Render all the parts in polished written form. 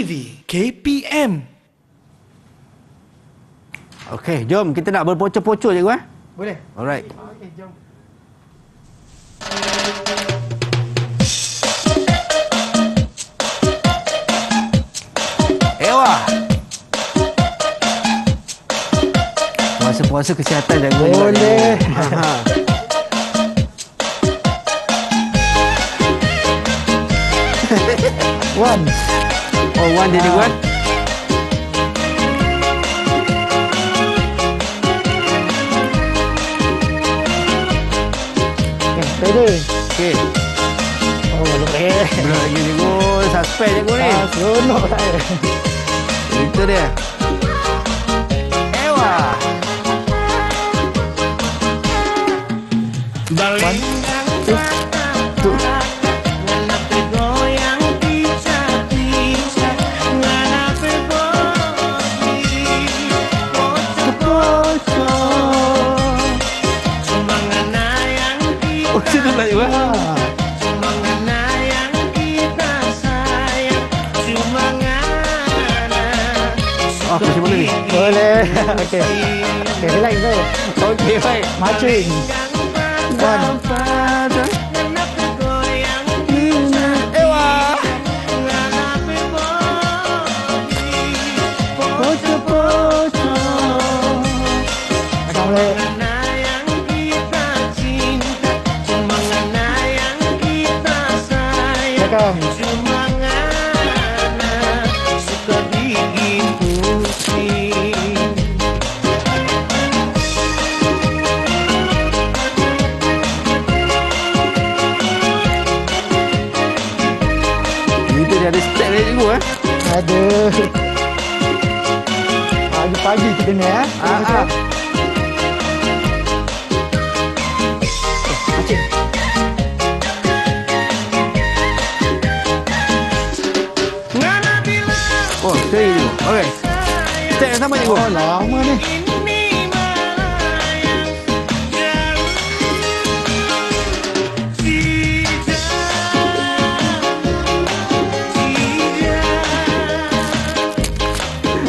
TV KPM. Okey, jom kita nak berpocor-pocor cikgu Boleh. Alright. Okey, jom. Ewa. Puasa-puasa kesihatan jaga. Boleh. Ha. One. Oh, one dia cikgu Ready. Okey. Oh, boleh. Belum lagi cikgu. Suspend cikgu ni. Seronok saya. Itu dia. Ewa. One. Two. Oh, situ tak cikgu Oh, macam mana ni? Boleh. Okey. Okey, relax tu. Okey, baik. Marching. One. Ewa. Akan boleh. Akan. Itu dia ada step dia cikgu Ada. Pagi-pagi kita ni Ah. Marching. Oh, sekali cikgu. Okey. Step yang sama cikgu. Oh, lama ni.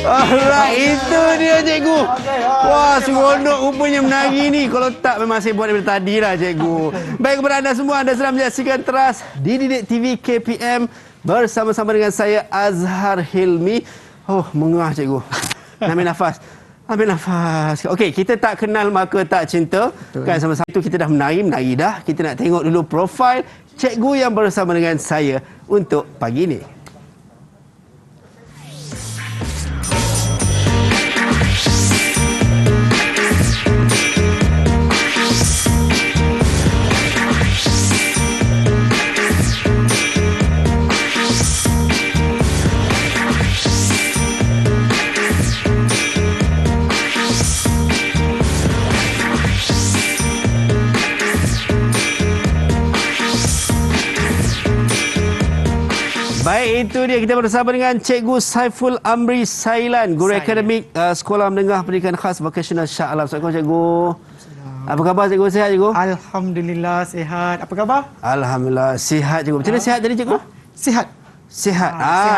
Alright, itu dia cikgu. Wah, seronok rupanya menari ni. Kalau tak memang saya buat daripada tadi lah cikgu. Baik kepada anda semua, anda sedang menyaksikan teras Didik TV KPM bersama-sama dengan saya Azhar Hilmi. Oh, mengah cikgu. Ambil nafas. Ambil nafas. Okey, kita tak kenal maka tak cinta. Betul. Kan sama-sama itu kita dah menari dah. Kita nak tengok dulu profil cikgu yang bersama dengan saya untuk pagi ini. Baik, itu dia kita bersama dengan Cikgu Saiful Amri Sailan, Guru Akademik Sekolah Menengah Pendidikan Khas Vocational Shah Alam. Assalamualaikum cikgu. Apa khabar cikgu? Sihat cikgu? Alhamdulillah sihat. Apa khabar? Alhamdulillah sihat cikgu. Macam mana sihat tadi cikgu? Sihat. Sihat.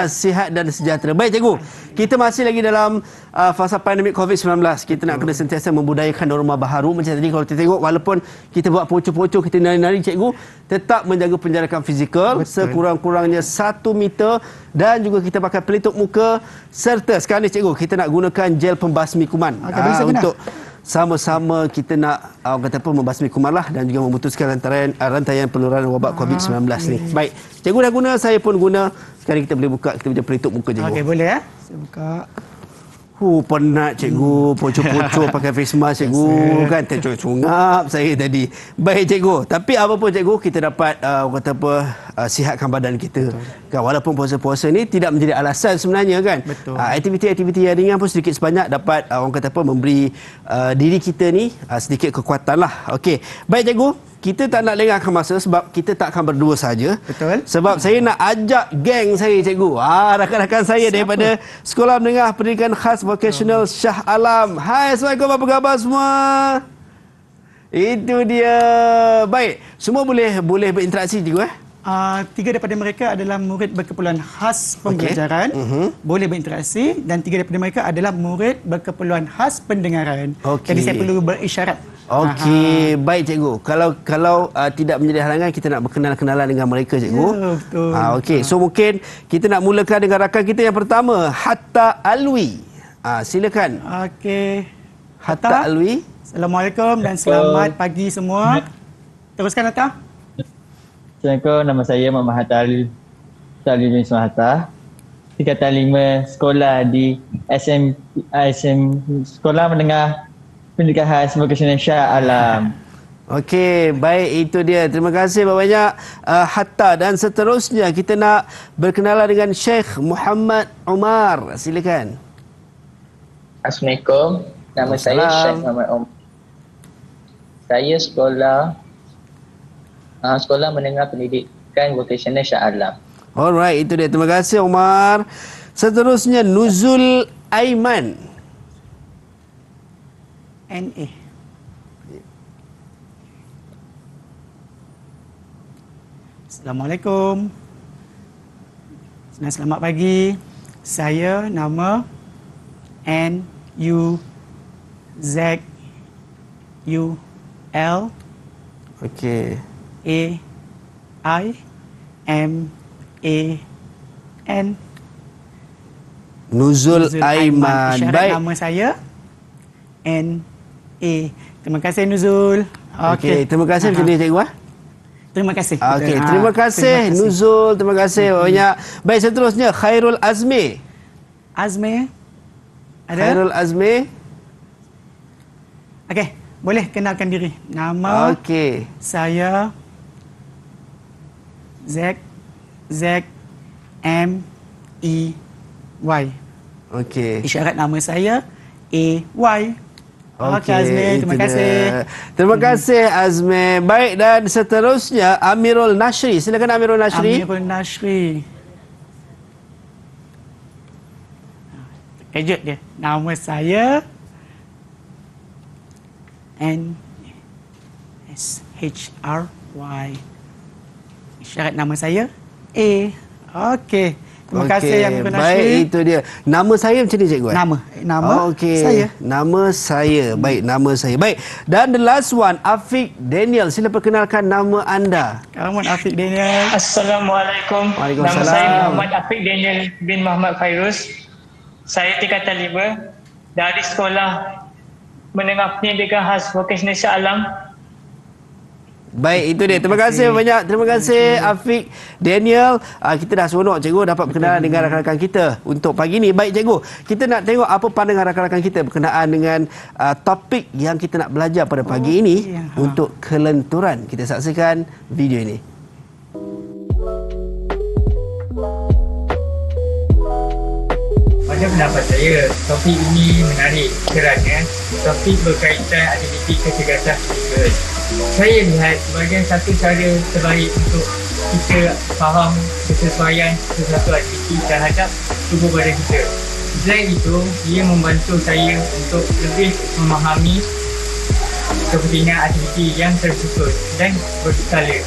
Sihat dan sejahtera. Baik cikgu. Kita masih lagi dalam fasa pandemik COVID-19. Kita nak kena sentiasa membudayakan norma baharu. Macam tadi kalau kita tengok, walaupun kita buat pocor-pocor, kita nari-nari cikgu, tetap menjaga penjarakan fizikal. Betul. Sekurang-kurangnya 1 meter. Dan juga kita pakai pelitup muka. Serta sekarang ni cikgu, kita nak gunakan gel pembasmi kuman. Untuk sama-sama kita nak kata apa, membasmi kuman lah dan juga memutuskan rantaian penularan wabak COVID-19 ni. Baik, cikgu dah guna, saya pun guna. Sekarang kita boleh buka kita punya pelitup muka cikgu. Okey, boleh Saya buka. Penat cikgu, pocor-pocor pakai face mask cikgu kan, tercungap saya tadi. Baik cikgu, tapi apa pun cikgu, kita dapat kata apa, sihatkan badan kita. Kan, walaupun puasa-puasa ni tidak menjadi alasan sebenarnya kan. Betul. Aktiviti-aktiviti yang ringan pun sedikit sebanyak dapat orang kata apa, memberi diri kita ni sedikit kekuatan lah. Okey. Baik cikgu, kita tak nak lengahkan masa sebab kita tak akan berdua saja. Betul. Sebab saya nak ajak geng saya cikgu. Rakan-rakan saya daripada Sekolah Menengah Pendidikan Khas Vocational Shah Alam. Hai, Assalamualaikum, apa khabar semua? Itu dia. Baik, semua boleh berinteraksi cikgu Tiga daripada mereka adalah murid berkeperluan khas pembelajaran, boleh berinteraksi, dan tiga daripada mereka adalah murid berkeperluan khas pendengaran. Okey. Jadi saya perlu berisyarat. Okey, baik cikgu. Kalau tidak menjadi halangan, kita nak berkenal-kenalan dengan mereka cikgu. Ya, betul. Okey, so mungkin kita nak mulakan dengan rakan kita yang pertama, Hatta Alwi. Silakan. Okey. Hatta Alwi. Assalamualaikum dan selamat pagi semua. Teruskan Hatta. Assalamualaikum, nama saya Muhammad Hatta Ali bin Hatta. Tingkatan 5 sekolah di SM Sekolah Menengah Pendidikan Khas Vocasional Shah Alam. Okey, baik, itu dia. Terima kasih banyak Hatta, dan seterusnya kita nak berkenalan dengan Sheikh Muhammad Umar. Silakan. Assalamualaikum. Nama saya Syekh Muhammad Umar. Saya Sekolah Menengah Pendidikan Vocasional Shah Alam. Alright, itu dia. Terima kasih Umar. Seterusnya Nuzul Aiman. NA. Assalamualaikum. Selamat pagi. Saya nama NUZUL. Okey. AIMAN. Nuzul Aiman. Isyarat Baik. nama saya NA. Terima kasih Nuzul. Okey, terima kasih macam ni cikgu. Terima kasih. Okey, terima kasih Nuzul. Terima kasih banyak. Baik, seterusnya Khairul Azmi. Azmi. Ada? Khairul Azmi. Okey, boleh kenalkan diri. Nama Okey. saya ZMEY. Okey. Isyarat nama saya AY. Okey Azmi, terima itu kasih. dia. Terima kasih Azmi. Baik, dan seterusnya Amirul Nashri. Silakan Amirul Nashri. Amirul Nashri. Terkejut dia. Nama saya NSHRY. Isyarat nama saya A. Okey. Terima kasih Amirul Nashri. Baik, itu dia. Nama saya macam ni cikgu? Nama Okey. saya. Nama saya. Baik, nama saya. Baik. Dan the last one, Afiq Daniel. Sila perkenalkan nama anda. Kamu Afiq Daniel. Assalamualaikum. Waalaikumsalam. Nama saya Muhammad Afiq Daniel bin Muhammad Fairuz. Saya tingkatan 5 dari Sekolah Menengah Pendidikan Khas Vocasional Shah Alam. Baik, itu dia. Terima kasih banyak. Terima kasih Afiq Daniel. Kita dah seronok cikgu dapat berkenalan dengan rakan-rakan kita untuk pagi ni. Baik cikgu, kita nak tengok apa pandangan rakan-rakan kita berkenaan dengan topik yang kita nak belajar pada pagi ini untuk kelenturan. Kita saksikan video ini. Pada pendapat saya, topik ini menarik kerana topik berkaitan aktiviti kecergasan fizikal. Saya lihat sebagai satu cara terbaik untuk kita faham kesesuaian sesuatu aktiviti terhadap tubuh badan kita. Selain itu, ia membantu saya untuk lebih memahami kepentingan aktiviti yang tersusun dan berskala.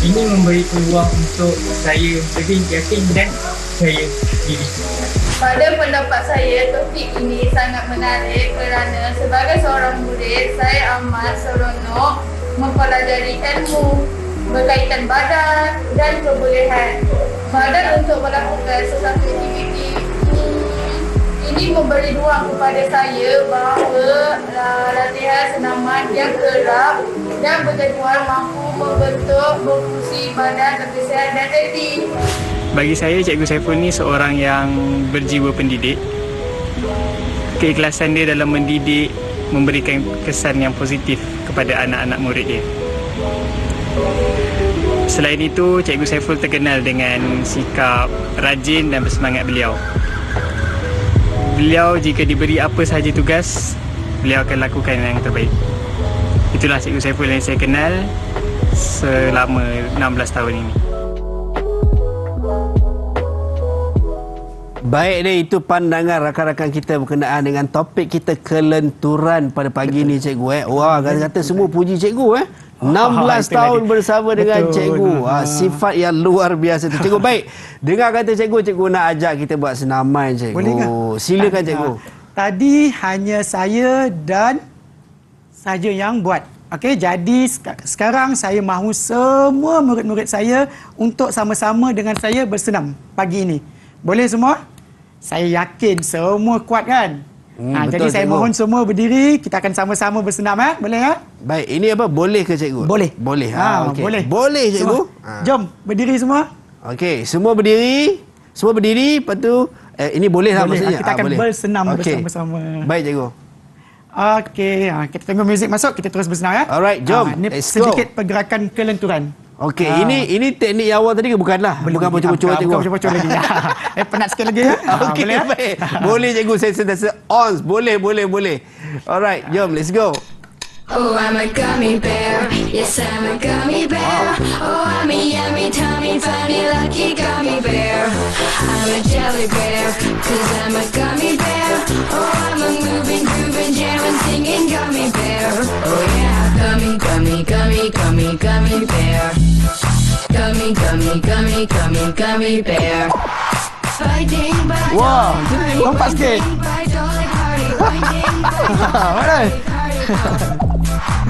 Ini memberi peluang untuk saya lebih yakin dan percaya diri. Pada pendapat saya, topik ini sangat menarik kerana sebagai seorang murid, saya amat seronok mempelajari ilmu berkaitan badan dan kebolehan badan untuk melakukan sesuatu aktiviti. Ini memberi ruang kepada saya bahawa latihan senaman yang kerap dan berjadual mampu membentuk berfungsi badan lebih sihat dan aktif. Bagi saya, Cikgu Saiful ni seorang yang berjiwa pendidik. Keikhlasan dia dalam mendidik memberikan kesan yang positif kepada anak-anak murid dia. Selain itu, Cikgu Saiful terkenal dengan sikap rajin dan bersemangat beliau. Beliau jika diberi apa sahaja tugas, beliau akan lakukan yang terbaik. Itulah Cikgu Saiful yang saya kenal selama 16 tahun ini. Baik deh, itu pandangan rakan-rakan kita berkenaan dengan topik kita kelenturan pada pagi ni cikgu. Wah, kata-kata semua puji cikgu 16 tahun bersama dengan Betul. cikgu. Sifat yang luar biasa tu. Cikgu, baik. Dengar kata cikgu nak ajak kita buat senaman, cikgu. Boleh ke? Silakan, cikgu. Tadi hanya saya dan saja yang buat. Okey, jadi sekarang saya mahu semua murid-murid saya untuk sama-sama dengan saya bersenam pagi ini. Boleh semua? Saya yakin semua kuat kan? Betul, Jadi saya cikgu. mohon semua berdiri, kita akan sama-sama bersenam. Boleh ya? Baik, ini apa? Boleh ke, cikgu? Boleh. Boleh. Okey. Boleh. Boleh, cikgu. Semua. Jom, berdiri semua. Okey, semua berdiri. Semua berdiri, lepas tu ini boleh lah Boleh. maksudnya. Kita akan boleh. bersenam Okey. bersama-sama. Baik, cikgu. Okey, kita tengok muzik masuk, kita terus bersenam ya. Alright, jom. Ini Let's go. sedikit pergerakan kelenturan. Okey, ini teknik yang awal tadi ke bukanlah? Bukan bocor-bocor, cikgu. Bukan bocor lagi. Penat sikit lagi ya. Okey, Boleh ya? baik. Boleh, cikgu. Saya sentiasa on. Boleh. Alright, jom. Let's go. Oh, I'm a gummy bear. Yes, I'm a gummy bear. Oh, I'm a yummy, tummy, funny, lucky gummy bear. I'm a jelly bear, 'cause I'm a gummy bear. Oh, I'm a moving, grooving, jamming, singing gummy bear. Oh, yeah. Gummy, gummy, gummy, gummy, gummy bear. Gummy, gummy, gummy, gummy, gummy bear. Fighting by Wow, dolly, lompat sikit. by dolly party, fighting by Mana?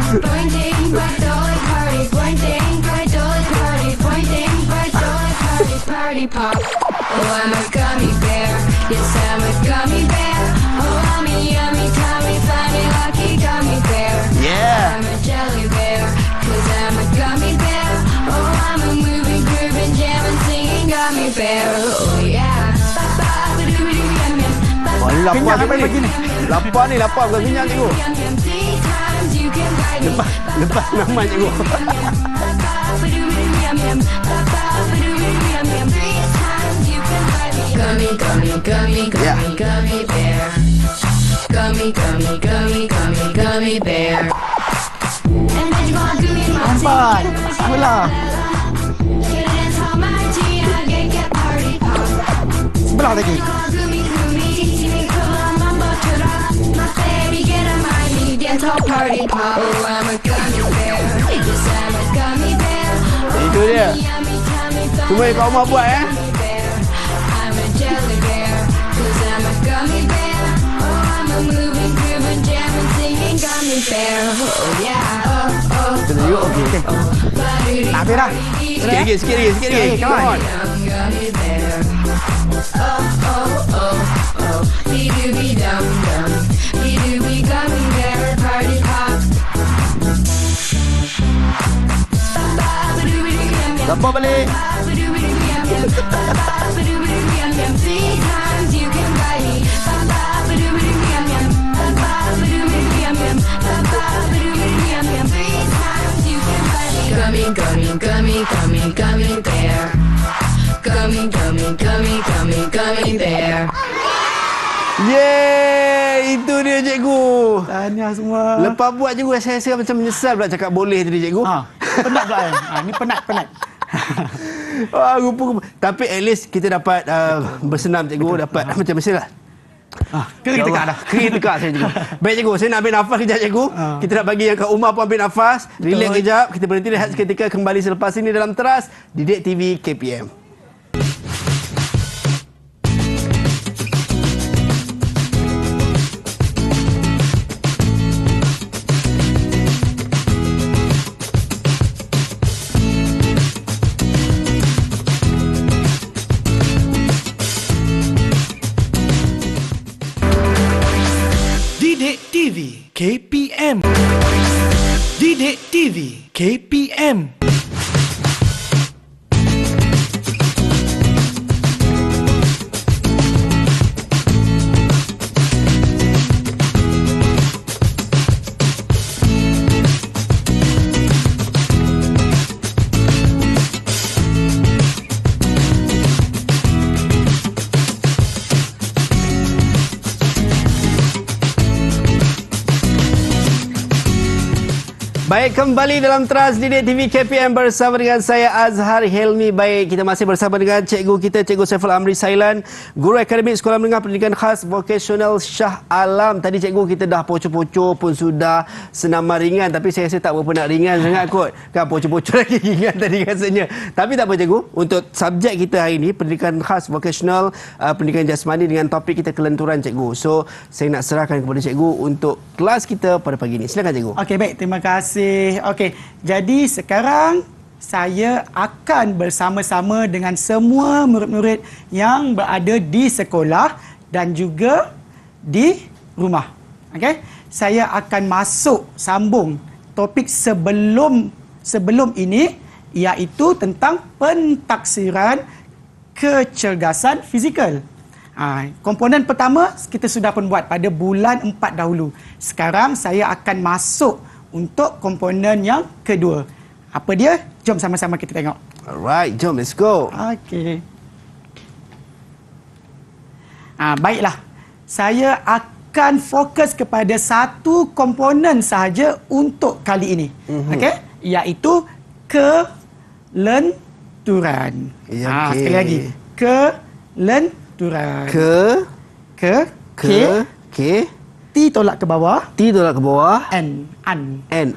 Pointing by dolly party, pointing by dolly party, pointing by dolly party, party pop. Oh, I'm a gummy bear. Yes, I'm a gummy bear. Oh, I'm a yummy, tummy, funny, lucky gummy bear. Yeah. I'm a jelly bear, 'cause I'm a gummy bear. Oh, I'm a moving, grooving, jamming, singing gummy bear. Oh, yeah. Ba-ba-ba-doo-doo-yum-yum. Lapar Kenyang ni. apa pagi ni? Lapar ni, lapar. Bukan kenyang, cikgu. Yum-yum, 3 times you can bite me. Lepas nama, cikgu. Gummy, gummy, gummy, Yeah. gummy, gummy bear. Gummy, gummy, gummy, gummy, gummy bear. And then you gonna do me my Lompat. Sebelah. dance all my tea, I get party pop. Sebelah lagi. Gonna do me, see me come on, mama, ta-da. My baby, get on my knee, dance all party pop. Oh, I'm a gummy bear. Yes, I'm a gummy bear. Itu dia. Yummy, tummy, Semua yang kat rumah buat, gummy bear. I'm a jelly bear, 'cause I'm a gummy bear. Oh, I'm a moving, grooving, jamming, singing gummy bear. Oh, yeah. Okey. Tak habis dah. Sikit lagi. Come on. Gummy bear. Oh. Be-doo-be-dum-dum. Be-doo-be gummy bear, party pop. Lapar balik. Gummy, gummy, gummy, gummy, gummy bear. Gummy, gummy, gummy, gummy, gummy bear. Yeay, itu dia, cikgu. Tahniah semua. Lepas buat, cikgu, saya rasa macam menyesal pula cakap boleh tadi, cikgu. Penat pula kan? Ni penat. Rupa-rupa. Tapi at least kita dapat bersenam, cikgu. Dapat macam biasalah. Kering tekak dah. Kering tekak saya, cikgu. Baik, cikgu. Saya nak ambil nafas kejap, cikgu. Kita nak bagi yang kat rumah pun ambil nafas. Relax kejap. Kita berhenti rehat seketika. Kembali selepas ini dalam Teras Didik TV KPM. Didik TV KPM. Didik TV KPM. Baik, kembali dalam Trans Didik TV KPM bersama dengan saya Azhar Helmi. Baik, kita masih bersama dengan cikgu kita, Cikgu Saiful Amri Sailan, Guru Akademik Sekolah Menengah Pendidikan Khas Vokasional Shah Alam. Tadi cikgu kita dah pocor-pocor pun sudah senaman ringan, tapi saya rasa tak berapa nak ringan sangat kot. Kan pocor-pocor lagi ringan tadi rasanya. Tapi tak apa cikgu, untuk subjek kita hari ini Pendidikan Khas Vokasional Pendidikan Jasmani dengan topik kita kelenturan cikgu. So, saya nak serahkan kepada cikgu untuk kelas kita pada pagi ini. Silakan cikgu. Okey, baik. Terima kasih. Okey, jadi sekarang saya akan bersama-sama dengan semua murid-murid yang berada di sekolah dan juga di rumah. Okey, saya akan sambung topik sebelum ini, iaitu tentang pentaksiran kecergasan fizikal. Komponen pertama kita sudah pun buat pada bulan 4 dahulu. Sekarang saya akan masuk untuk komponen yang kedua. Apa dia? Jom sama-sama kita tengok. Alright, jom let's go. Okey. Baiklah. Saya akan fokus kepada satu komponen sahaja untuk kali ini. Okey? Iaitu kelenturan. Ya, okey. Sekali lagi. Kelenturan. K. T tolak ke bawah. T tolak ke bawah. N.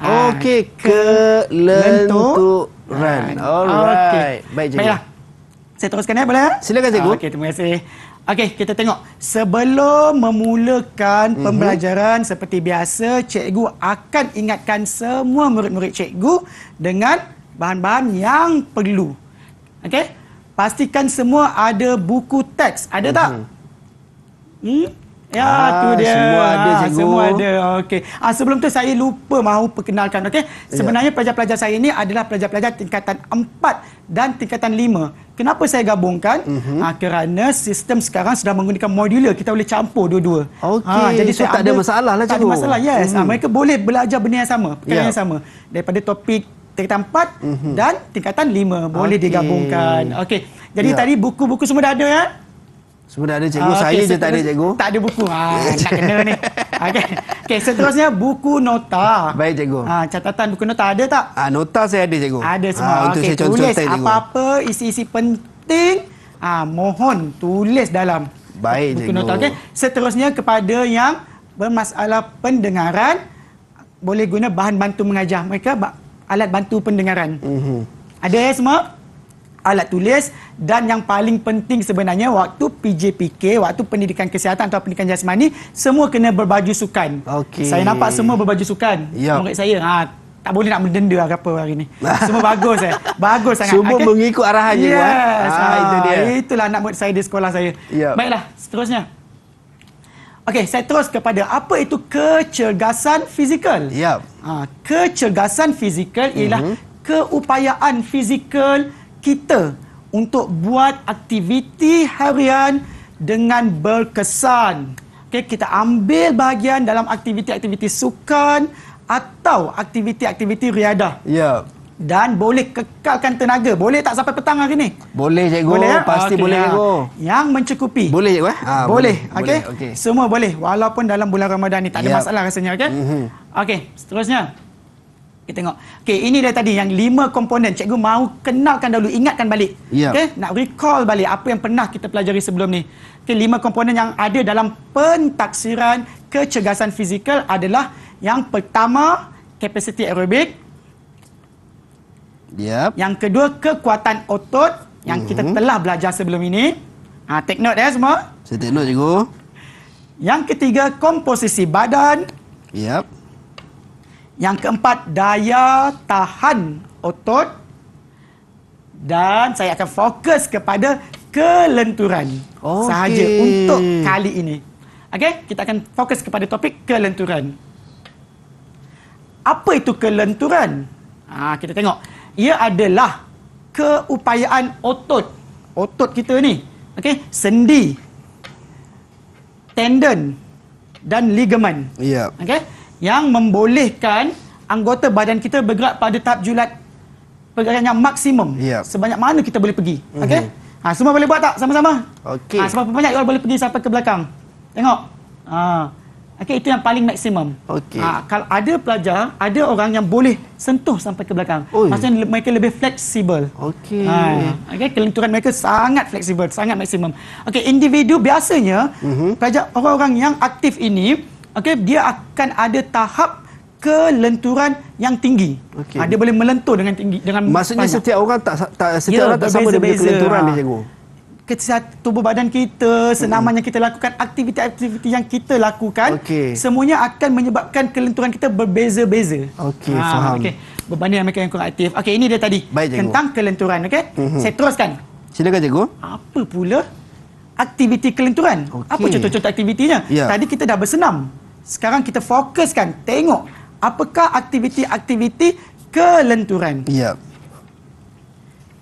Okey, kelenturan. Alright. Baik cikgu. Baiklah. Saya teruskan ya, boleh? Silakan cikgu. Okey, terima kasih. Okey, kita tengok. Sebelum memulakan pembelajaran seperti biasa, cikgu akan ingatkan semua murid-murid cikgu dengan bahan-bahan yang perlu. Okey? Pastikan semua ada buku teks. Ada tak? Ya, tu dia. Semua ada cikgu. Semua ada. Okey. Sebelum tu saya lupa mahu perkenalkan, okey. Sebenarnya pelajar-pelajar saya ini adalah pelajar-pelajar tingkatan 4 dan tingkatan 5. Kenapa saya gabungkan? Kerana sistem sekarang sudah menggunakan modular. Kita boleh campur dua-dua. Okey. Jadi so tak ada masalah lah cikgu. Tak ada masalah, yes. Mereka boleh belajar benda yang sama, perkara yang sama. Daripada topik tingkatan 4 dan tingkatan 5 boleh digabungkan. Okey. Jadi tadi buku-buku semua dah ada ya? Semua dah ada cikgu. Saya je tak ada cikgu. Tak ada buku. Nak kena ni. Okey, seterusnya buku nota. Baik cikgu. Catatan buku nota ada tak? Nota saya ada cikgu. Ada semua. Untuk Okey, saya contoh tulis cikgu. apa-apa isi-isi penting. Mohon tulis dalam Baik buku cikgu. nota. Okey. Seterusnya kepada yang bermasalah pendengaran, boleh guna bahan bantu mengajar mereka, alat bantu pendengaran. Ada ya semua? Alat tulis, dan yang paling penting sebenarnya waktu PJPK, waktu pendidikan kesihatan atau pendidikan jasmani, semua kena berbaju sukan. Okey. Saya nampak semua berbaju sukan. Yap. Murid saya, tak boleh nak mendenda ke apa hari ni. Semua bagus bagus sangat. Semua mengikut arahan cikgu. Yes. Itu dia. Itulah anak murid saya di sekolah saya. Yap. Baiklah, seterusnya. Okey, saya terus kepada apa itu kecergasan fizikal. Yap. Kecergasan fizikal ialah keupayaan fizikal kita untuk buat aktiviti harian dengan berkesan. Okay, kita ambil bahagian dalam aktiviti-aktiviti sukan atau aktiviti-aktiviti riadah. Ya. Dan boleh kekalkan tenaga. Boleh tak sampai petang hari ni? Boleh cikgu. Boleh ya? Pasti Okey, boleh cikgu. Yang mencukupi. Boleh cikgu Boleh. Okey. Okey. Semua boleh walaupun dalam bulan Ramadan ni tak ada Yap. masalah rasanya, okey? Okey, seterusnya. Kita tengok. Okey, ini dia tadi yang 5 komponen. Cikgu mahu kenalkan dahulu, ingatkan balik. Yap. Okey, nak recall balik apa yang pernah kita pelajari sebelum ni. Okey, 5 komponen yang ada dalam pentaksiran kecergasan fizikal adalah yang pertama, kapasiti aerobik. Yap. Yang kedua, kekuatan otot yang kita telah belajar sebelum ini. Take note ya semua. Saya take note cikgu. Yang ketiga, komposisi badan. Yap. Yang keempat, daya tahan otot. Dan saya akan fokus kepada kelenturan sahaja untuk kali ini. Okey, kita akan fokus kepada topik kelenturan. Apa itu kelenturan? Kita tengok. Ia adalah keupayaan otot. Otot kita ni. Okey, sendi, tendon dan ligamen. Yap. Okey, yang membolehkan anggota badan kita bergerak pada tahap julat pergerakan yang maksimum. Yep. Sebanyak mana kita boleh pergi. Okey? Semua boleh buat tak sama-sama? Okey. Seberapa banyak you all boleh pergi sampai ke belakang? Tengok. Okey, itu yang paling maksimum. Okey. Kalau ada pelajar, ada orang yang boleh sentuh sampai ke belakang. Oi. Maksudnya mereka lebih fleksibel. Okey. Okey, kelenturan mereka sangat fleksibel, sangat maksimum. Okey, individu biasanya pelajar orang-orang yang aktif ini, okey, dia akan ada tahap kelenturan yang tinggi. Okey. Dia boleh melentur dengan tinggi, dengan Maksudnya banyak. setiap orang Ya, orang tak sama dia punya berbeza-beza. kelenturan dia, cikgu. Tubuh badan kita, senaman yang kita lakukan, aktiviti-aktiviti yang kita lakukan, semuanya akan menyebabkan kelenturan kita berbeza-beza. Okey, faham. Okey, berbanding mereka yang kurang aktif. Okey, ini dia tadi. Baik, cikgu. Tentang kelenturan, okey? Saya teruskan. Silakan, cikgu. Apa pula aktiviti kelenturan? Okey. Apa contoh-contoh aktivitinya? Ya. Tadi kita dah bersenam. Sekarang kita fokuskan, tengok apakah aktiviti-aktiviti kelenturan. Ya.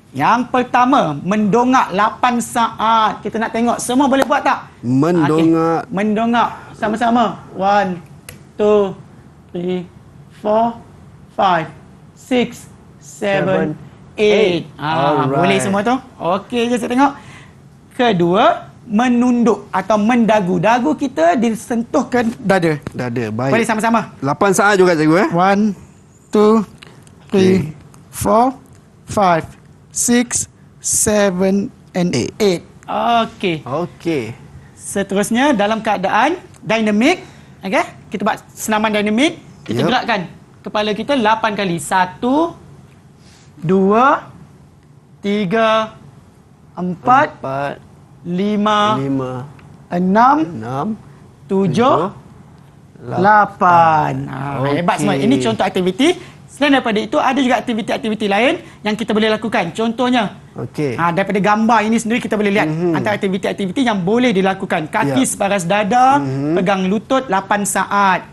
Yang pertama, mendongak 8 saat. Kita nak tengok semua boleh buat tak? Mendongak. Okay. Mendongak sama-sama. 1, 2, 3, 4, 5, 6, 7, 8. Boleh semua tu? Okey je saya tengok. Kedua, menunduk atau mendagu. Dagu kita disentuh ke dada. Dada, baik. Boleh sama-sama. 8 saat juga, cikgu. 1, 2, 3, 4, 5, 6, 7 and 8. Okey. Okey. Seterusnya dalam keadaan dinamik, okey? Kita buat senaman dinamik, kita gerakkan kepala kita 8 kali. 1 2 3 4 5 6 7 8. Hebat semua. Ini contoh aktiviti. Selain daripada itu, ada juga aktiviti-aktiviti lain yang kita boleh lakukan. Contohnya, daripada gambar ini sendiri kita boleh lihat antara aktiviti-aktiviti yang boleh dilakukan. Kaki separas dada, pegang lutut 8 saat.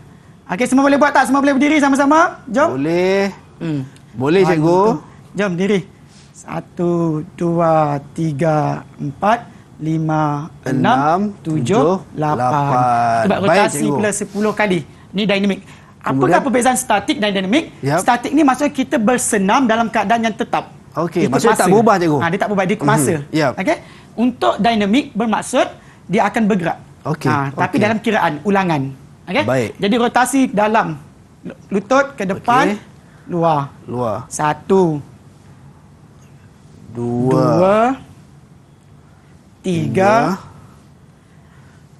Okey, semua boleh buat tak? Semua boleh berdiri sama-sama? Jom. Boleh. Boleh, cikgu. Jom, diri. 1, 2, 3, 4, 5, 6, 7, 8. Kita buat rotasi pula 10 kali. Ini dinamik. Apakah perbezaan statik dan dinamik? Statik ni maksudnya kita bersenam dalam keadaan yang tetap. Okey, maksudnya tak berubah, cikgu. Dia tak berubah, dia ikut masa. Okey. Untuk dinamik bermaksud dia akan bergerak. Tapi dalam kiraan ulangan. Okey. Baik. Jadi rotasi dalam lutut ke depan, luar. 1 2 3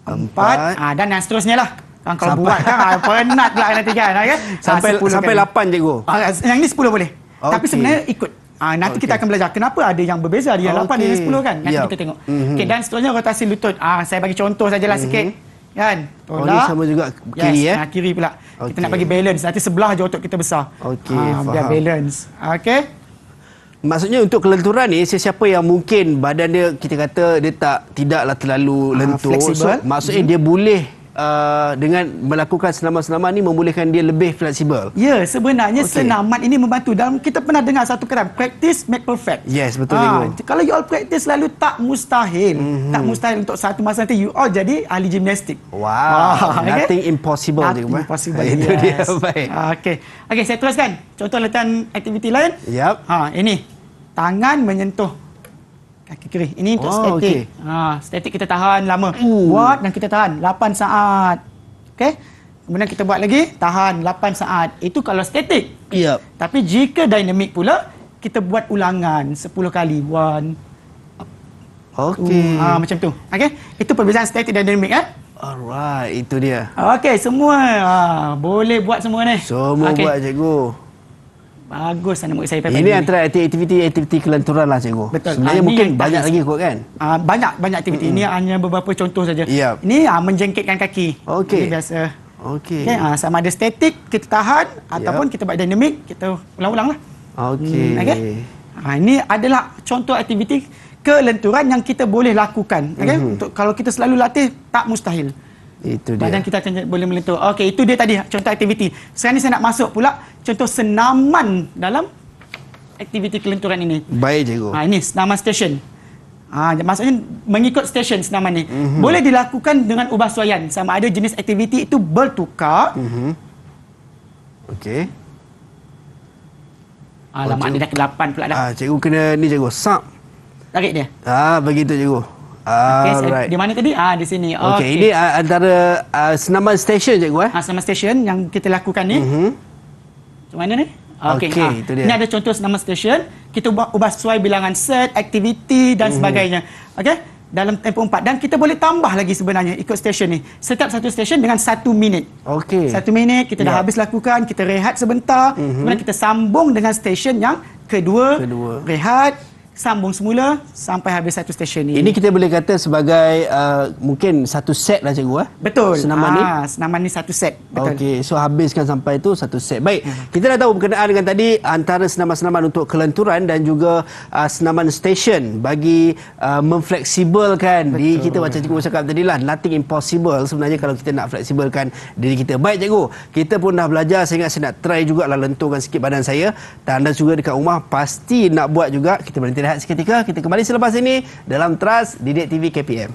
4 dan yang seterusnya lah. Kalau buat kan penat pula nanti kan. Sampai 8, cikgu. Yang ni 10 boleh. Tapi sebenarnya ikut. Nanti kita akan belajar kenapa ada yang berbeza, ada yang 8, ada yang 10 kan. Nanti kita tengok. Okey, dan seterusnya rotasi lutut. Saya bagi contoh sajalah sikit. Kan? Tolak. Ni sama juga kiri kiri pula. Kita nak bagi balance. Nanti sebelah je otot kita besar. Okey, biar faham. balance. Okey. Maksudnya untuk kelenturan ni, sesiapa yang mungkin badan dia, kita kata dia tidaklah terlalu lentur. Fleksibel. Maksudnya dia boleh dengan melakukan senaman-senaman ni membolehkan dia lebih fleksibel. Ya, sebenarnya senaman ini membantu. Dalam kita pernah dengar satu kata, practice make perfect. Yes, betul, cikgu. Kalau you all practice selalu, tak mustahil. Tak mustahil untuk satu masa nanti you all jadi ahli gimnastik. Wow, nothing impossible, cikgu. Nothing impossible. Itu dia, baik. Okey, saya teruskan. Contoh latihan aktiviti lain. Ini. Tangan menyentuh kaki kiri. Ini untuk statik. Statik kita tahan lama. Buat dan kita tahan 8 saat. Okey. Kemudian kita buat lagi, tahan 8 saat. Itu kalau statik. Tapi jika dinamik pula, kita buat ulangan 10 kali. 1. Okey. Macam tu. Okey. Itu perbezaan statik dan dinamik kan? Alright, itu dia. Okey, semua boleh buat semua ni. Semua buat, cikgu. Bagus anak murid saya. Ini antara aktiviti kelenturan lah, cikgu. Betul. Sebenarnya mungkin banyak lagi kot kan? Banyak aktiviti. Ini hanya beberapa contoh saja. Ini menjengkitkan kaki. Okey. Ini biasa. Okey. Sama ada statik, kita tahan, ataupun kita buat dinamik, kita ulang-ulang lah. Okey. Ini adalah contoh aktiviti kelenturan yang kita boleh lakukan. Untuk kalau kita selalu latih, tak mustahil. Itu dia. Badan kita akan boleh melentur. Okey, itu dia tadi contoh aktiviti. Sekarang ni saya nak masuk pula contoh senaman dalam aktiviti kelenturan ini. Baik, cikgu. Ini senaman stesen. Maksudnya mengikut stesen senaman ni. Boleh dilakukan dengan ubah suaian. Sama ada jenis aktiviti itu bertukar. Okey. Alamak, dia dah ke-8 pula dah. Cikgu kena ni, cikgu. Sap. Tarik dia. Begitu, cikgu. Alright. Di mana tadi? Di sini. Okey, ini antara senaman stesen cikgu Senaman stesen yang kita lakukan ni. Macam mana ni? Okey, itu dia. Ini ada contoh senaman stesen. Kita ubah sesuai bilangan set, aktiviti dan sebagainya. Okey? Dalam tempoh 4. Dan kita boleh tambah lagi sebenarnya ikut stesen ni. Setiap satu stesen dengan 1 minit. Okey. 1 minit kita dah habis lakukan, kita rehat sebentar. Kemudian kita sambung dengan stesen yang kedua. Rehat, sambung semula sampai habis satu stesen ni. Ini kita boleh kata sebagai mungkin satu set lah cikgu Betul. Senaman ni. Senaman ni satu set. Betul. Okey, so habiskan sampai itu satu set. Baik, kita dah tahu berkenaan dengan tadi antara senaman-senaman untuk kelenturan dan juga senaman stesen bagi memfleksibelkan diri kita macam cikgu cakap tadi lah, nothing impossible sebenarnya kalau kita nak fleksibelkan diri kita. Baik cikgu, kita pun dah belajar, saya ingat saya nak try jugalah lenturkan sikit badan saya dan anda juga dekat rumah pasti nak buat juga. Kita berhenti rehat seketika, kita kembali selepas ini dalam Trust Didik TV KPM.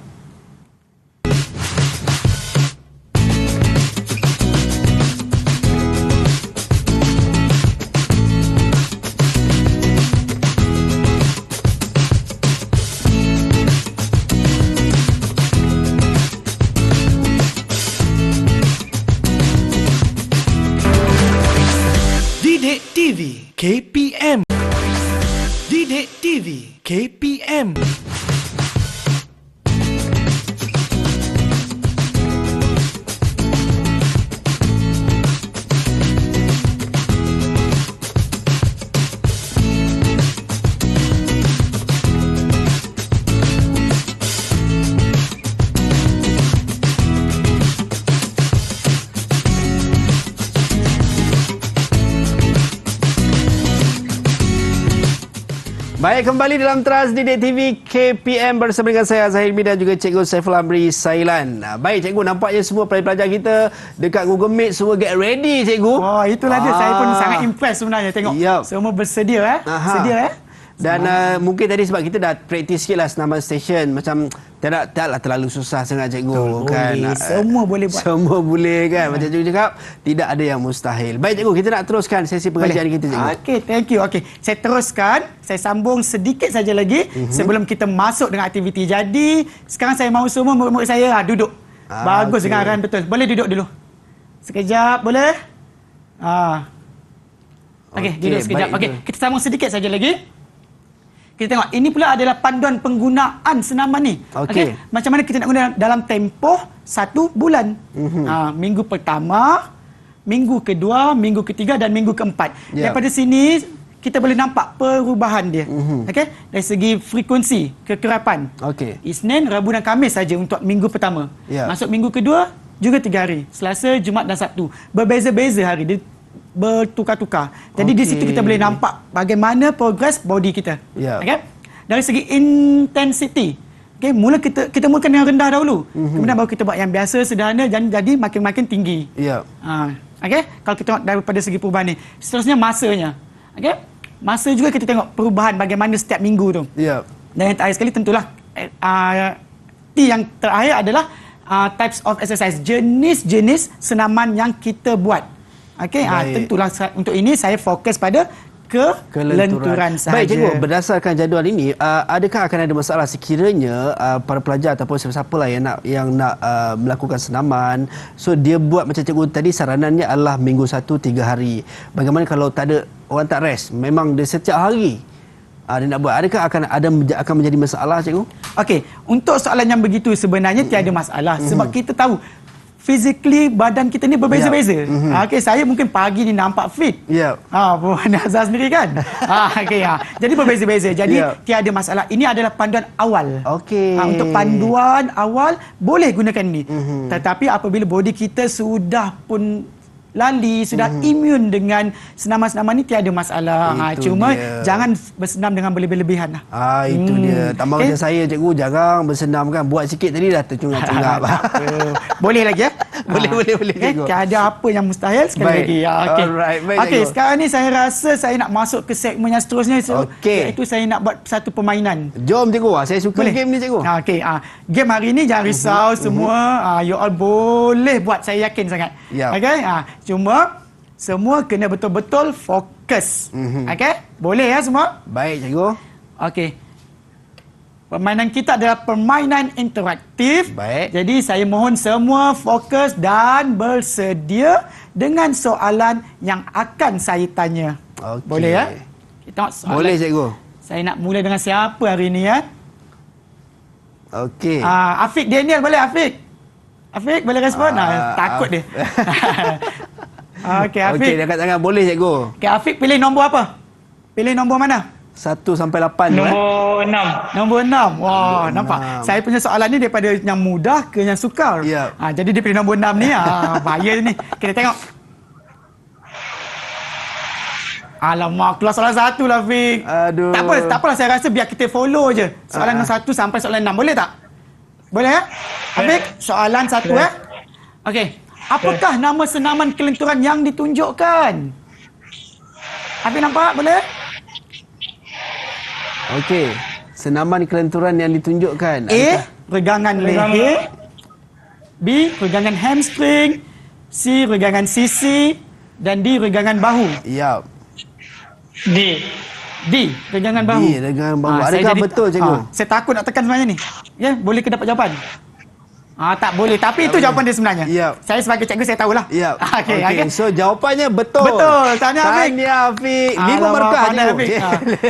Didik TV KPM. Didik TV KPM. Baik, kembali dalam Trust Didik TV KPM bersama dengan saya Azhar Hilmi dan juga Cikgu Saiful Amri Sailan. Baik cikgu, nampaknya semua pelajar-pelajar kita dekat Google Meet semua get ready cikgu. Oh, itulah dia. Saya pun sangat impress sebenarnya tengok. Semua bersedia Sedia Dan mungkin tadi sebab kita dah praktis sikit lah senaman stesen, macam taklah terlalu susah sangat cikgu. Betul, kan boleh. Semua boleh buat. Semua boleh kan. Macam cikgu cakap, tidak ada yang mustahil. Baik cikgu, kita nak teruskan sesi pengajian kita cikgu. Okey, thank you. Okey, saya teruskan. Saya sambung sedikit saja lagi sebelum kita masuk dengan aktiviti. Jadi, sekarang saya mahu semua murid-murid saya duduk. Bagus dengaran betul. Boleh duduk dulu. Sekejap, boleh? Okey, duduk sekejap. Okey, kita sambung sedikit saja lagi. Kita tengok, ini pula adalah panduan penggunaan senaman ni. Okey. Macam mana kita nak guna dalam tempoh 1 bulan. Minggu pertama, minggu kedua, minggu ketiga dan minggu keempat. Daripada sini, kita boleh nampak perubahan dia. Okey. Dari segi frekuensi, kekerapan. Isnin, Rabu dan Khamis saja untuk minggu pertama. Masuk minggu kedua, juga 3 hari. Selasa, Jumaat dan Sabtu. Berbeza-beza hari. Dia bertukar-tukar. Jadi di situ kita boleh nampak bagaimana progres body kita. Okey. Dari segi intensity. Okey, kita mulakan yang rendah dahulu. Kemudian baru kita buat yang biasa, sederhana dan jadi makin-makin tinggi. Okey, kalau kita tengok daripada segi perubahan ni. Seterusnya masanya. Okey. Masa juga kita tengok perubahan bagaimana setiap minggu tu. Dan yang terakhir sekali tentulah T yang terakhir adalah types of exercise, jenis-jenis senaman yang kita buat. Okey, tentulah untuk ini saya fokus pada kelenturan sahaja. Baik cikgu, berdasarkan jadual ini, adakah akan ada masalah sekiranya para pelajar ataupun siapa-siapa lah yang nak melakukan senaman, so dia buat macam cikgu tadi saranannya adalah minggu 1 3 hari. Bagaimana kalau tak ada orang tak rest, memang dia setiap hari dia nak buat, adakah akan menjadi masalah cikgu? Okey, untuk soalan yang begitu sebenarnya tiada masalah sebab kita tahu physically badan kita ni berbeza-beza. Okey, saya mungkin pagi ni nampak fit. Puan Azhar sendiri kan. Okey, jadi berbeza-beza. Jadi tiada masalah. Ini adalah panduan awal. Untuk panduan awal boleh gunakan ni. Tetapi apabila body kita sudah pun lali, sudah imun dengan senaman-senaman ni tiada masalah. Cuma jangan bersenam dengan berlebih-lebihan lah. Itu dia. Tambah macam saya cikgu, jarang bersenam kan. Buat sikit tadi dah tercungap-cungap. Boleh lagi Boleh cikgu. Tiada apa yang mustahil sekali lagi. Okey, sekarang ni saya rasa saya nak masuk ke segmen yang seterusnya. Iaitu saya nak buat satu permainan. Jom cikgu, saya suka game ni cikgu. Okey, game hari ni jangan risau semua. You all boleh buat, saya yakin sangat. Okey, cuma semua kena betul-betul fokus. Okey? Boleh ya semua? Baik cikgu. Okey. Permainan kita adalah permainan interaktif. Baik. Jadi saya mohon semua fokus dan bersedia dengan soalan yang akan saya tanya. Okey. Boleh ya? Kita tengok soalan. Boleh cikgu. Saya nak mula dengan siapa hari ini ya? Okey. Afiq Daniel boleh Afiq? Afiq boleh respon? Takut dia. Okey Afiq. Okey, dekat tangan boleh cikgu. Okey Afiq pilih nombor apa? Pilih nombor mana? 1 sampai 8 tu. Nombor 6. Nombor 6. Wah, nampak. Saya punya soalan ni daripada yang mudah ke yang sukar. Ya. Jadi dia pilih nombor 6 ni. Bahaya ni. Kita tengok. Alamak, keluar soalan 1 lah, Fik. Aduh. Tak apalah. Saya rasa biar kita follow je. Soalan 1 sampai soalan 6. Boleh tak? Boleh ya? Fik, soalan 1 ya? Okey. Apakah nama senaman kelenturan yang ditunjukkan? Fik nampak? Boleh? Okey. Senaman kelenturan yang ditunjukkan. A. Regangan leher. B. Regangan hamstring. C. Regangan sisi. Dan D. Regangan bahu. Yap. D. Regangan bahu. D, regangan bahu. Saya Adakah betul, cikgu? Saya takut nak tekan sebenarnya ni. Ya, boleh ke dapat jawapan? Tak boleh. Tapi itu jawapan dia sebenarnya. Yap. Saya sebagai cikgu, saya tahulah. Yap. Okey. So, jawapannya betul. Betul. Tahniah, Afiq. Tahniah, Afiq. 5 Alamak, markah, pandai, cikgu. Afiq.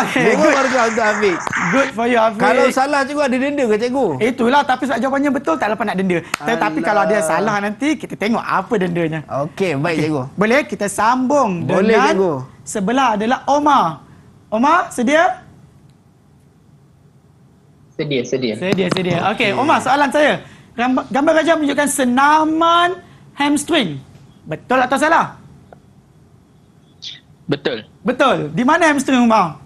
Okey, 5 good. markah untuk Afiq. Good for you, Afiq. Kalau salah, cikgu ada denda ke, cikgu? Itulah, tapi sebab jawapannya betul, tak lepas nak denda. Tetapi Alah. kalau dia salah nanti, kita tengok apa dendanya. Okey, baik, cikgu. Boleh kita sambung Boleh, dengan cikgu. sebelah adalah Omar. Omar, sedia? Sedia. Sedia. Okey, Omar, soalan saya. Gambar rajah menunjukkan senaman hamstring. Betul atau salah? Betul. Di mana hamstring, Omar?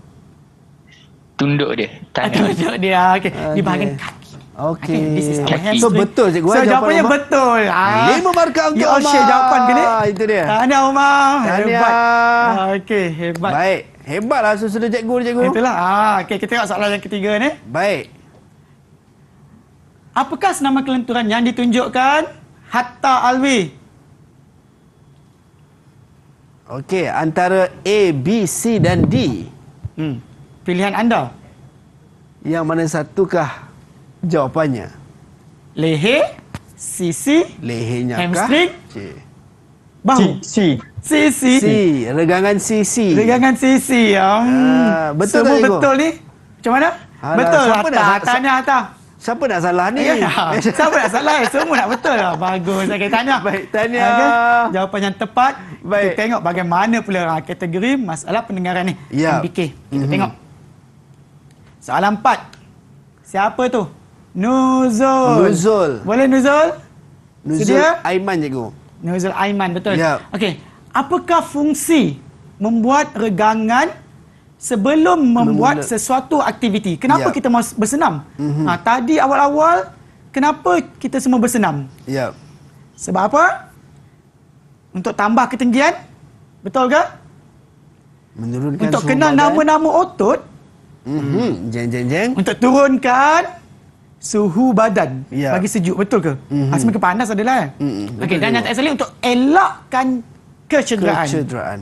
Tunduk dia. Tunjuk dia. Okey, di bahagian kaki. Okey. This is our hamstring. So, betul, cikgu. So, jawapannya Omar? betul. 5 markah untuk You all Omar. share jawapan ke ni? Itu dia. Tahniah, Omar. Tahniah. Hebat. Okey, hebat. Baik. Hebatlah susunan cikgu. Itulah. Okey, kita tengok soalan yang ketiga ni. Baik. Apakah senaman kelenturan yang ditunjukkan? Hatta Alwi. Okey, antara A, B, C dan D. Pilihan anda. Yang mana satukah jawapannya? Leher, sisi, Lehernya hamstring, kah? bahu. C. Sisi. C. Regangan sisi. Regangan sisi. Betul semua tak, cikgu? betul ni? Macam mana? Alah, betul. siapa nak- Tanya Hatta. Siapa nak salah ni? Siapa nak salah? Semua nak betul lah. Bagus. Saya tanya. Baik, tahniah. Okay. Jawapan yang tepat. Baik. Kita tengok bagaimana pula kategori masalah pendengaran ni. Ya. MBK. Kita tengok. Soalan 4. Siapa tu? Nuzul. Boleh Nuzul? Nuzul Sedia? Aiman, cikgu. Nuzul Aiman, betul. Ya. Okey. Apakah fungsi membuat regangan sebelum membuat sesuatu aktiviti? Kenapa Ya. kita mau bersenam? Tadi awal-awal, kenapa kita semua bersenam? Ya. Sebab apa? Untuk tambah ketinggian? Betul ke? Menurunkan Untuk suhu kenal badan. nama-nama otot? Jeng. Untuk turunkan suhu badan Ya. bagi sejuk, betul ke? Semakin panas adalah. Okey, dan yang tak sekali untuk elakkan kecederaan. Kecederaan.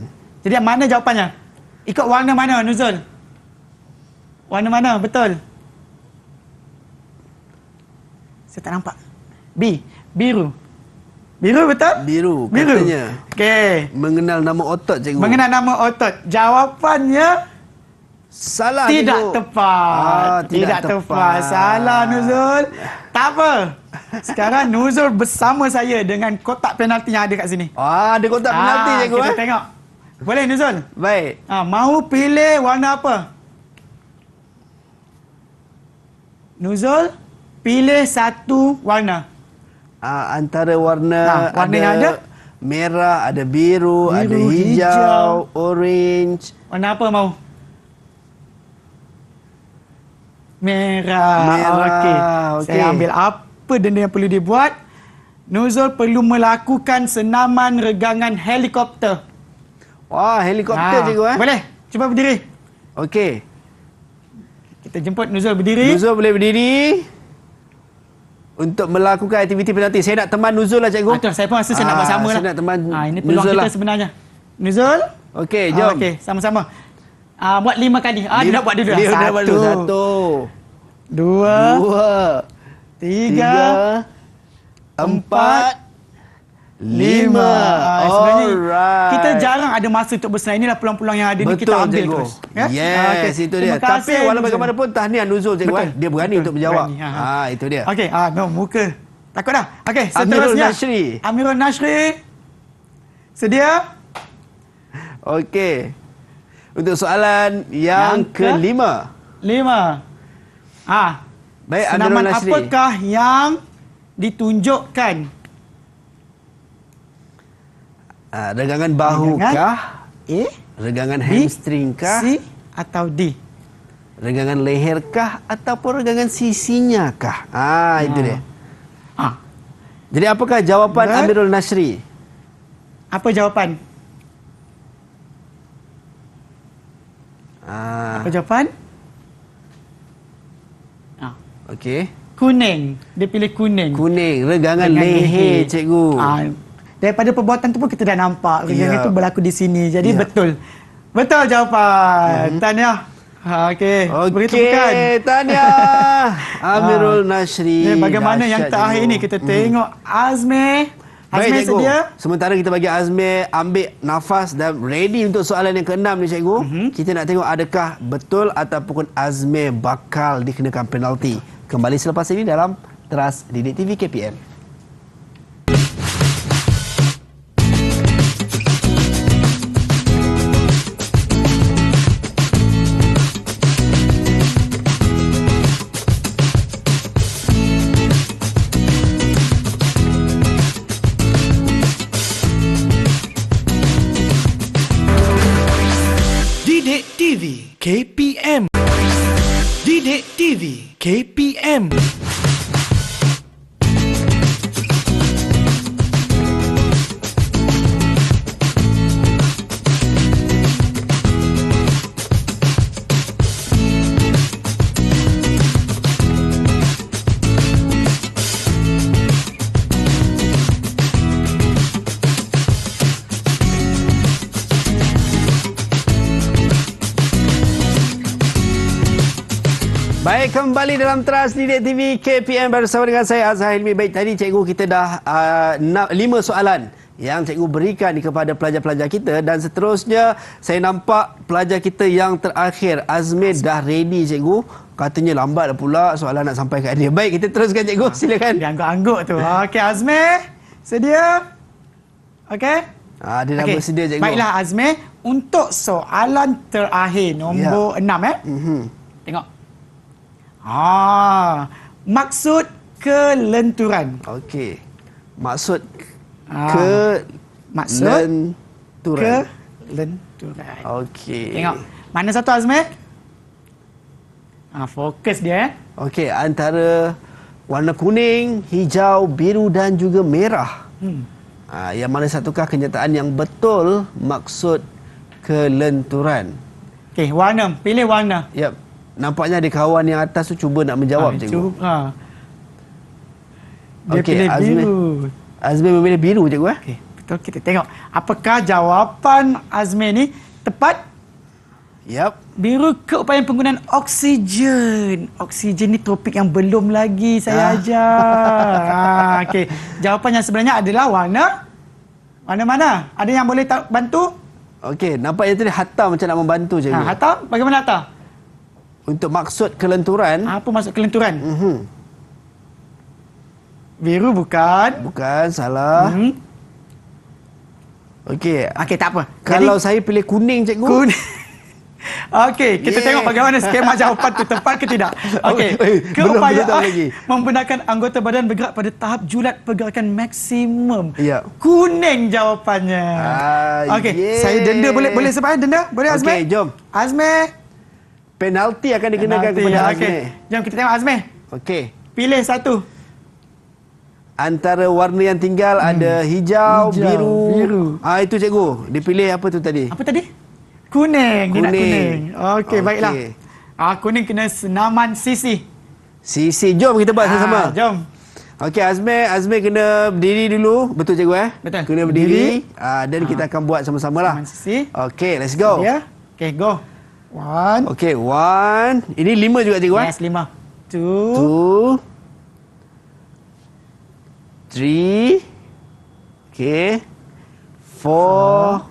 Jadi mana jawapannya? Ikut warna mana, Nuzul? Warna mana? Betul. Saya tak nampak. B. Biru. Biru betul? Biru, katanya. Okey. Mengenal nama otot, cikgu. Mengenal nama otot. Jawapannya salah, tidak cikgu. tepat. Tidak tepat. Salah, Nuzul. Tak apa. Sekarang Nuzul bersama saya dengan kotak penalti yang ada kat sini. Ada kotak penalti, cikgu. Kita tengok. Boleh, Nuzul? Baik. Mahu pilih warna apa? Nuzul, pilih satu warna. Antara warna, warna yang ada? Merah, ada biru, ada Biru, hijau, orange. Warna apa mau? Merah. Okey. Saya ambil apa benda yang perlu dibuat. Nuzul perlu melakukan senaman regangan helikopter. Wah, helikopter, cikgu. Boleh? Cuba berdiri. Okey. Kita jemput Nuzul berdiri. Nuzul boleh berdiri untuk melakukan aktiviti penalti. Saya nak teman Nuzul lah, cikgu. Saya pun rasa saya nak buat sama lah. Saya nak teman Ini peluang Nuzul kita lah. sebenarnya. Nuzul? Okey, jom. Okey, sama-sama. Buat 5 kali. Dia nak buat dulu. Dia nak buat dulu. 1. 2, 3, 4, 5. Sebenarnya Alright. kita jarang ada masa untuk bersenam. Inilah peluang-peluang yang ada ni, kita Betul, ambil cikgu. terus. Ya? Yes, itu dia. Terima kasih, Tapi walau Nuzul. bagaimanapun tahniah Nuzul, cikgu. Betul. Dia berani Betul. untuk menjawab. Berani, Itu dia. Okey, no, muka. Takut dah. Okey, Amirul seterusnya. Nashri. Amirul Nashri. Sedia? Okey. Untuk soalan yang kelima. 5. Baik, Amirul Senaman Nashri. apakah yang ditunjukkan? Regangan bahu Regangan kah? A, Regangan B, hamstring kah? C atau D? Regangan leher kah? Ataupun regangan sisinya kah? Itu dia. Jadi apakah jawapan Betul. Amirul Nashri? Apa jawapan? Apa jawapan? Okey. Kuning. Dia pilih kuning. Kuning, regangan Dengan leher, cikgu. Daripada perbuatan tu pun kita dah nampak regangan Ya. tu berlaku di sini. Jadi Ya. betul. Betul jawapan. Tahniah. Okey. Beri tepukan. Okey, tahniah Amirul Nashri. Bagaimana yang Dahsyat, terakhir cikgu. ni kita tengok Azmi. Baik, Azmi cikgu. sedia? Sementara kita bagi Azmi ambil nafas dan ready untuk soalan yang ke-6 ni, cikgu. Kita nak tengok adakah betul ataupun Azmi bakal dikenakan penalti. Kembali selepas ini dalam Teras Didik TV KPM. Didik TV KPM. Didik TV KPM. Baik, kembali dalam Teras Didik TV KPM bersama dengan saya Azhar Hilmi. Baik, tadi cikgu kita dah 5 soalan yang cikgu berikan kepada pelajar-pelajar kita dan seterusnya saya nampak pelajar kita yang terakhir Azmi dah ready, cikgu. Katanya lambat dah pula soalan nak sampai kat dia. Baik, kita teruskan, cikgu. Silakan. Dia angguk-angguk tu. Okey, Azmi. Sedia? Okey? Dia dah bersedia, cikgu. Baiklah, Azmi. Untuk soalan terakhir, nombor 6 Tengok. Maksud kelenturan. Okey. Maksud Maksud kelenturan. kelenturan. Okey. Tengok. Mana satu, Azmi? Fokus dia. Okey, antara warna kuning, hijau, biru dan juga merah. Yang mana satukah kenyataan yang betul maksud kelenturan? Okey, warna. Pilih warna. Yap. Nampaknya ada kawan yang atas tu cuba nak menjawab, cikgu. Dia Okey, pilih Azmi. biru. Azmi memilih biru, cikgu. Okey, betul. Kita tengok apakah jawapan Azmi ni tepat. Yap. Biru, keupayaan penggunaan oksigen. Oksigen ni topik yang belum lagi saya ajar. Okey, jawapan yang sebenarnya adalah warna mana? Ada yang boleh bantu? Okey, nampaknya tadi Hatta macam nak membantu, cikgu. Hatta, bagaimana Hatta? Untuk maksud kelenturan. Apa maksud kelenturan? Biru bukan? Bukan, salah. Okey. Okey, tak apa. Kalau saya pilih kuning, cikgu. Kuning. Okey, kita tengok bagaimana skema jawapan tu tepat ke tidak. Okey, belum tahu keupayaan lagi. menggunakan anggota badan bergerak pada tahap julat pergerakan maksimum. Ya. Kuning jawapannya. Okey, saya denda boleh sebab denda? Boleh, Azmi? Okey, jom. Azmi. Penalti akan dikenakan kepada Azmi. Okey, jom kita tengok Azmi. Okey. Pilih satu. Antara warna yang tinggal ada hijau, biru. biru. Itu, cikgu. Dipilih apa tu tadi? Apa tadi? Kuning. Dia nak kuning. Okey, baiklah. Kuning kena senaman sisi. Sisi. Jom kita buat sama-sama. Jom. Okey, Azmi kena berdiri dulu. Betul, cikgu? Betul. Kena berdiri. Dan kita akan buat sama-sama lah. Senaman sisi. Okey, let's go. Ya. Okey, go. 1. Okey, 1. Ini 5 juga, cikgu? Yes, 5. 2, 3, okay, 4,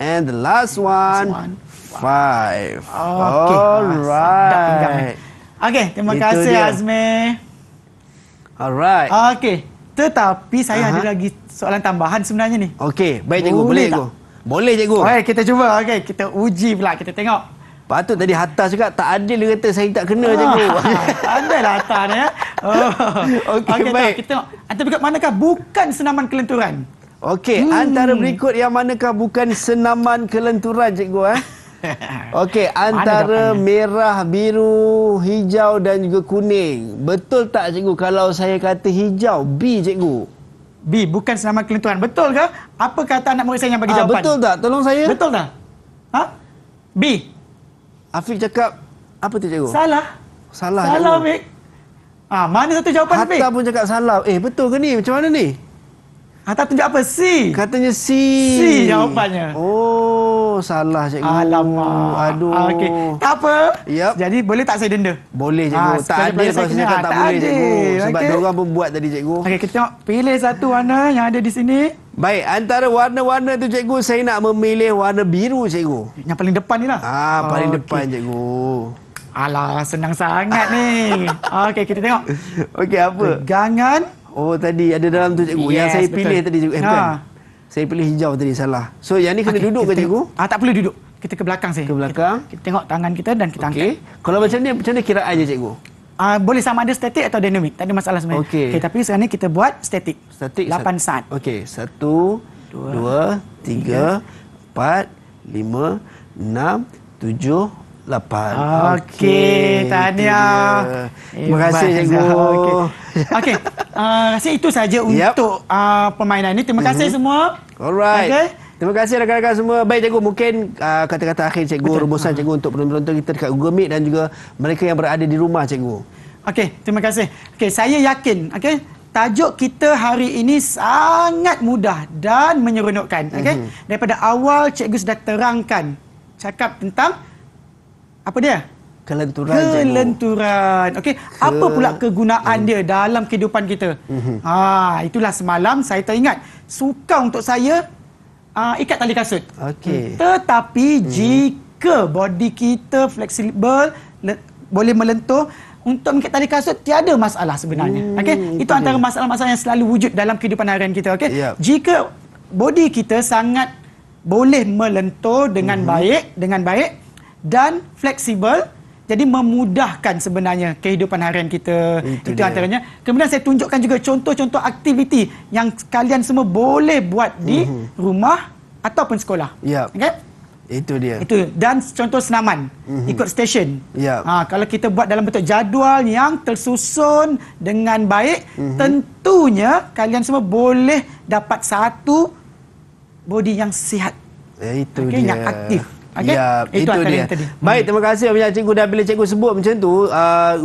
and the last one, 5. Alright. Okey, terima Itu kasih dia. Azmi. Alright. Okey, tetapi saya ada lagi soalan tambahan sebenarnya ni. Okey, baik cikgu, Boleh boleh tak? cikgu. Boleh cikgu. Okey, kita cuba. Okey, kita uji pula, kita tengok. Patut tadi Hatta cakap tak adil dia kata saya tak kena cikgu. Adalah atas ni ya. Oh. Okey, baik. Kita tengok. Antara berikut manakah bukan senaman kelenturan? Okey, antara berikut yang manakah bukan senaman kelenturan cikgu Okey, antara jawapannya? merah, biru, hijau dan juga kuning. Betul tak cikgu kalau saya kata hijau? B cikgu. B, bukan senaman kelenturan. Betul ke? Apa kata anak murid saya yang bagi jawapan? Betul tak? Tolong saya. Betul tak? Ha? B. Afiq cakap apa tu cikgu? Salah. Salah Salah, cikgu. Vic. Mana satu jawapan, Vic? Hatta pun cakap salah. Betul ke ni? Macam mana ni? Hatta tunjuk apa? C. Katanya C. C jawapannya. Oh, salah cikgu. Alamak. Aduh. Okey. Tak apa. Yup. Jadi boleh tak saya denda? Boleh cikgu. Tak sekali adil pelajar kalau saya saya cakap kena. tak Tak boleh adil. cikgu. Sebab Okey. diorang pun buat tadi cikgu. Okey, kita tengok. Pilih satu warna yang ada di sini. Baik, antara warna-warna tu cikgu, saya nak memilih warna biru cikgu. Yang paling depan ni lah. Paling Okey. depan cikgu. Alah, senang sangat ni. Okey, kita tengok. Okey, apa? Pegangan. Oh, tadi ada dalam tu cikgu. Yang Yes, saya betul. pilih tadi cikgu. Bukan. Saya pilih hijau tadi, salah. So, yang ni kena Okey, duduk ke kita cikgu? tengok. Tak perlu duduk. Kita ke belakang saja. Ke belakang. Kita tengok tangan kita dan kita angkat. Okey. Kalau macam ni, macam mana kiraan je cikgu? Boleh sama ada statik atau dinamik. Tak ada masalah sebenarnya. Okey. Tapi sekarang ni kita buat statik. Statik 8 saat. Okey, 1, 2, 3, 4, 5, 6, 7, 8. Okey, tahniah. Terima kasih cikgu. Okey. Okey. Rasa itu saja untuk permainan ini. Terima kasih semua. Alright. Okey. Terima kasih rakan-rakan semua. Baik cikgu, mungkin kata-kata akhir cikgu, rumusan cikgu untuk penonton kita dekat Google Meet dan juga mereka yang berada di rumah cikgu. Okey, terima kasih. Okey, saya yakin, okey, tajuk kita hari ini sangat mudah dan menyeronokkan. Okey, daripada awal cikgu sudah terangkan cakap tentang apa dia? Kelenturan. Kelenturan. Okey, apa pula kegunaan dia dalam kehidupan kita? Itulah semalam saya teringat. Sukar untuk saya ikat tali kasut. Okey. Tetapi jika body kita fleksibel, boleh melentur, untuk mengikat tali kasut tiada masalah sebenarnya. Okey, itu antara masalah-masalah yang selalu wujud dalam kehidupan harian kita. Okey, jika body kita sangat boleh melentur dengan baik dan fleksibel, jadi memudahkan sebenarnya kehidupan harian kita. Itu antaranya. Kemudian saya tunjukkan juga contoh-contoh aktiviti yang kalian semua boleh buat di rumah ataupun sekolah. Okey? Itu dia. Itu, dan contoh senaman, ikut stesen. Kalau kita buat dalam bentuk jadual yang tersusun dengan baik, tentunya kalian semua boleh dapat satu body yang sihat. Itu Okey, dia. yang aktif. Okey? Ya, itu antara dia. yang tadi. Baik, terima kasih banyak cikgu. Dan bila cikgu sebut macam tu,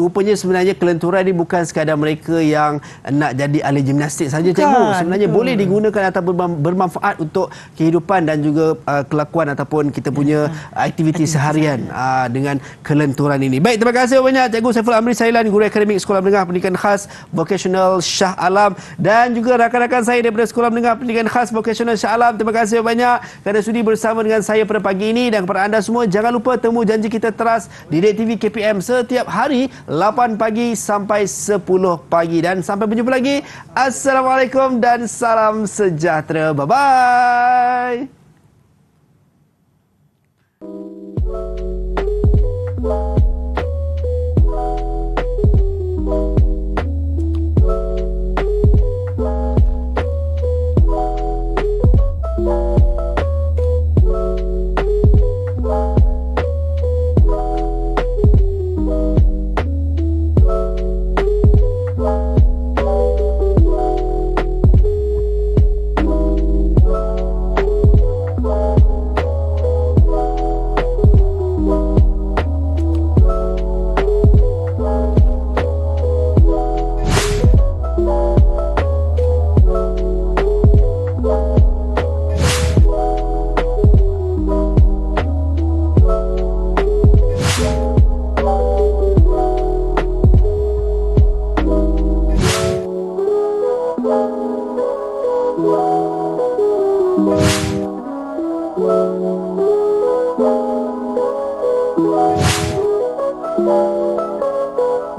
rupanya sebenarnya kelenturan ni bukan sekadar mereka yang nak jadi ahli gimnastik saja cikgu. Sebenarnya boleh digunakan atau bermanfaat untuk kehidupan dan juga kelakuan ataupun kita punya aktiviti seharian dengan kelenturan ini. Baik, terima kasih banyak cikgu Saiful Amri Sailan, Guru Akademik Sekolah Menengah Pendidikan Khas Vocational Shah Alam, dan juga rakan-rakan saya daripada Sekolah Menengah Pendidikan Khas Vocational Shah Alam. Terima kasih banyak kerana sudi bersama dengan saya pada pagi ini. Dan kepada anda semua, jangan lupa temu janji kita teras di Didik TV KPM setiap hari 8 pagi sampai 10 pagi. Dan sampai berjumpa lagi. Assalamualaikum dan salam sejahtera. Bye-bye.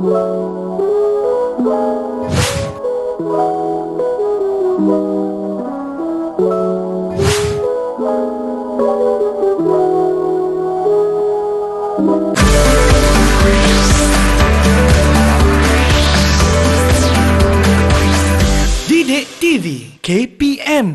Didik TV KPM